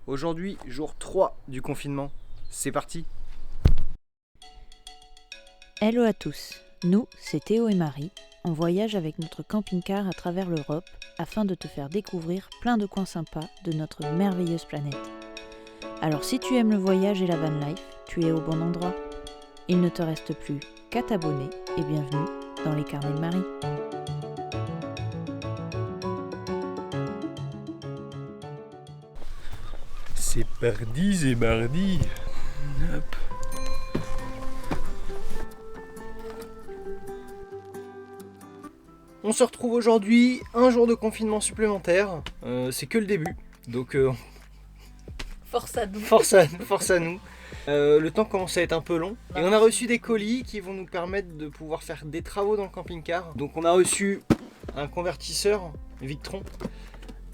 Aujourd'hui, jour 3 du confinement. C'est parti. Hello à tous, nous c'est Théo et Marie, on voyage avec notre camping-car à travers l'Europe afin de te faire découvrir plein de coins sympas de notre merveilleuse planète. Alors si tu aimes le voyage et la van life, tu es au bon endroit. Il ne te reste plus qu'à t'abonner et bienvenue dans les carnets de Marie. C'est parti, c'est mardi. Hop. On se retrouve aujourd'hui, un jour de confinement supplémentaire. C'est que le début, donc Force à nous. force à nous. Le temps commence à être un peu long. Et on a reçu des colis qui vont nous permettre de pouvoir faire des travaux dans le camping-car. Donc on a reçu un convertisseur Victron,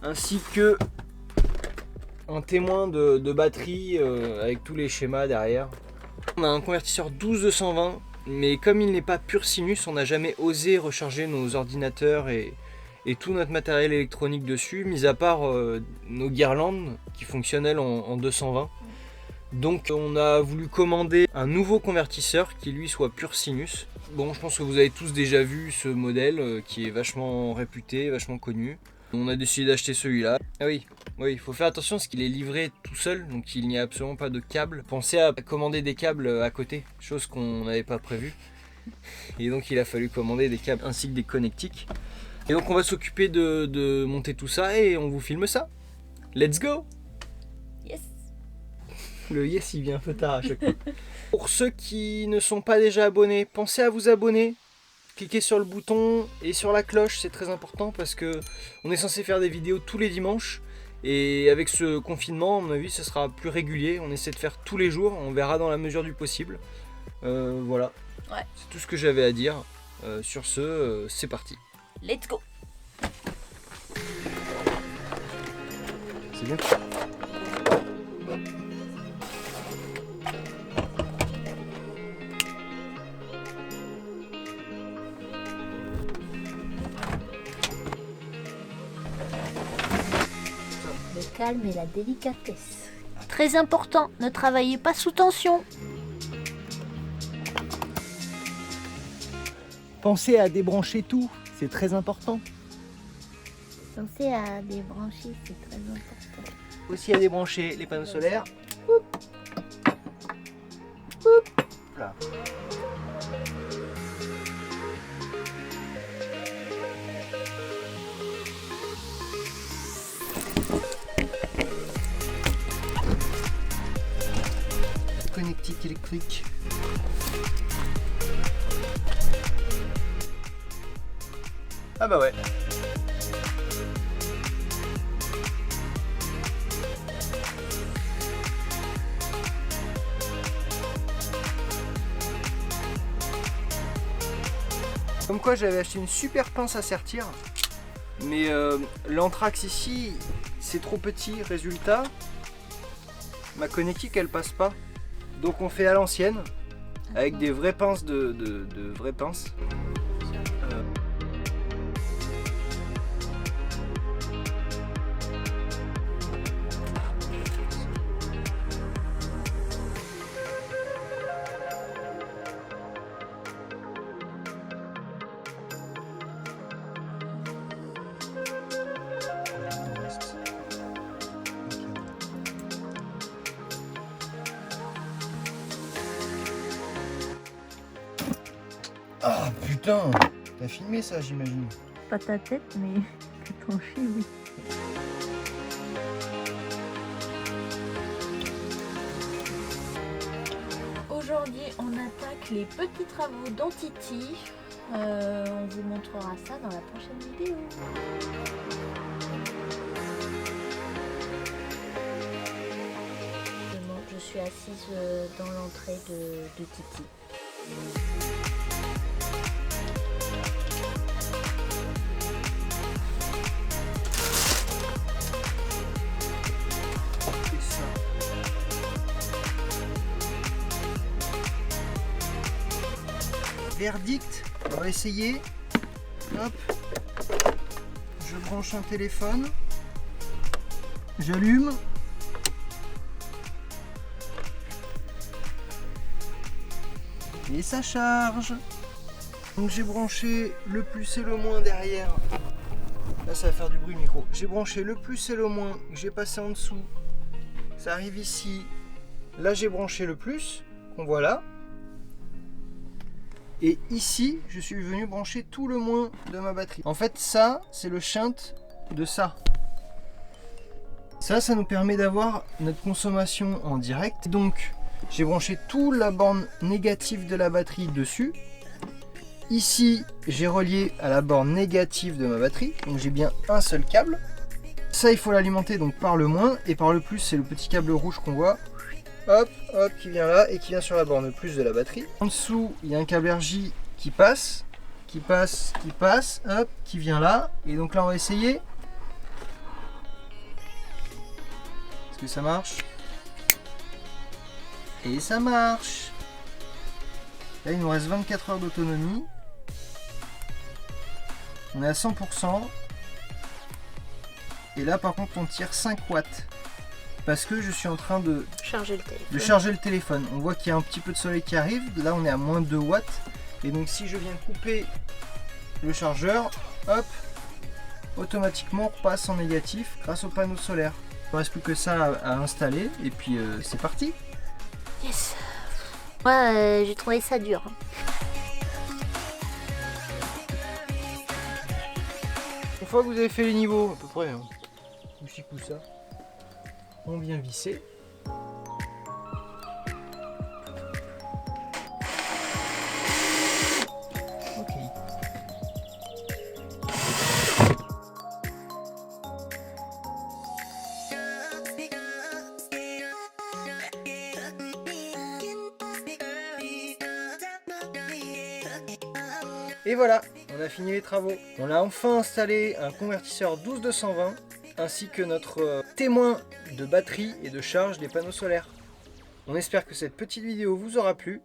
ainsi que un témoin de batterie avec tous les schémas derrière. On a un convertisseur 12220, mais comme il n'est pas pur sinus, on n'a jamais osé recharger nos ordinateurs et tout notre matériel électronique dessus, mis à part nos guirlandes qui fonctionnent elles en 220. Donc on a voulu commander un nouveau convertisseur qui lui soit pur sinus. Bon, je pense que vous avez tous déjà vu ce modèle qui est vachement réputé, vachement connu. On a décidé d'acheter celui-là. Ah oui, il faut faire attention parce qu'il est livré tout seul, donc il n'y a absolument pas de câble. Pensez à commander des câbles à côté, chose qu'on n'avait pas prévue. Et donc il a fallu commander des câbles ainsi que des connectiques. Et donc on va s'occuper de monter tout ça et on vous filme ça. Let's go! Yes. Le yes il vient un peu tard à chaque fois. Pour ceux qui ne sont pas déjà abonnés, pensez à vous abonner. Cliquez sur le bouton et sur la cloche, c'est très important parce que on est censé faire des vidéos tous les dimanches. Et avec ce confinement, à mon avis, ce sera plus régulier. On essaie de faire tous les jours, on verra dans la mesure du possible. Voilà, Ouais. C'est tout ce que j'avais à dire. Sur ce, c'est parti. Let's go. C'est bien. Le calme et la délicatesse. Très important, ne travaillez pas sous tension. Pensez à débrancher tout, c'est très important. Pensez à débrancher, c'est très important. Aussi à débrancher les panneaux solaires. Là. Connectique électrique. Ah bah ouais. Comme quoi j'avais acheté une super pince à sertir, mais l'anthrax ici c'est trop petit, résultat ma connectique elle passe pas, donc on fait à l'ancienne avec des vraies pinces de vraies pinces. Ah putain, t'as filmé ça j'imagine. Pas ta tête, mais ton chien, oui. Aujourd'hui, on attaque les petits travaux d'Entity. On vous montrera ça dans la prochaine vidéo. Je suis assise dans l'entrée de Titi. Verdict, on va essayer. Hop. Je branche un téléphone. J'allume. Et ça charge. Donc j'ai branché le plus et le moins derrière. Là ça va faire du bruit micro. J'ai branché le plus et le moins que j'ai passé en dessous. Ça arrive ici. Là j'ai branché le plus, qu'on voit là. Et ici, je suis venu brancher tout le moins de ma batterie. En fait, ça, c'est le shunt de ça. Ça nous permet d'avoir notre consommation en direct. Donc, j'ai branché toute la borne négative de la batterie dessus. Ici, j'ai relié à la borne négative de ma batterie. Donc, j'ai bien un seul câble. Ça, il faut l'alimenter donc par le moins. Et par le plus, c'est le petit câble rouge qu'on voit. Hop, hop, qui vient là et qui vient sur la borne plus de la batterie. En dessous, il y a un câble RJ qui passe, hop, qui vient là. Et donc là, on va essayer. Est-ce que ça marche? Et ça marche. Là, il nous reste 24 heures d'autonomie. On est à 100%. Et là, par contre, on tire 5 watts. Parce que je suis en train de charger le téléphone. On voit qu'il y a un petit peu de soleil qui arrive. Là, on est à moins 2 watts. Et donc, si je viens couper le chargeur, hop, automatiquement, on repasse en négatif grâce au panneau solaire. Il ne reste plus que ça à installer. Et puis, c'est parti. Yes. Moi, j'ai trouvé ça dur. Une fois que vous avez fait les niveaux, à peu près, hein, coup ça. On vient visser. Ok. Et voilà, on a fini les travaux. On a enfin installé un convertisseur 12220 ainsi que notre témoin de batterie et de charge des panneaux solaires. On espère que cette petite vidéo vous aura plu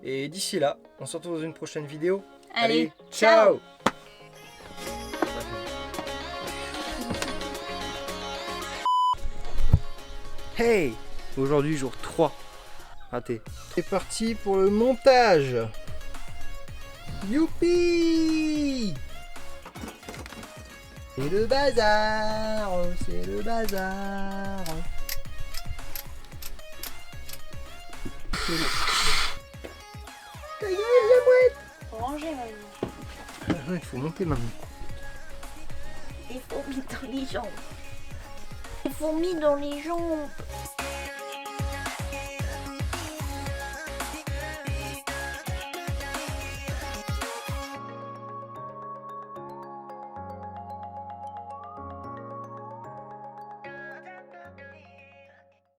et d'ici là, on se retrouve dans une prochaine vidéo. Allez, ciao. Hey, aujourd'hui jour 3. Raté. C'est parti pour le montage. Youpi! C'est le bazar, c'est le bazar. Ta gueule, la mouette! Faut ranger maintenant. Il faut monter maintenant. Il faut mis dans les jambes. Il faut mis dans les jambes.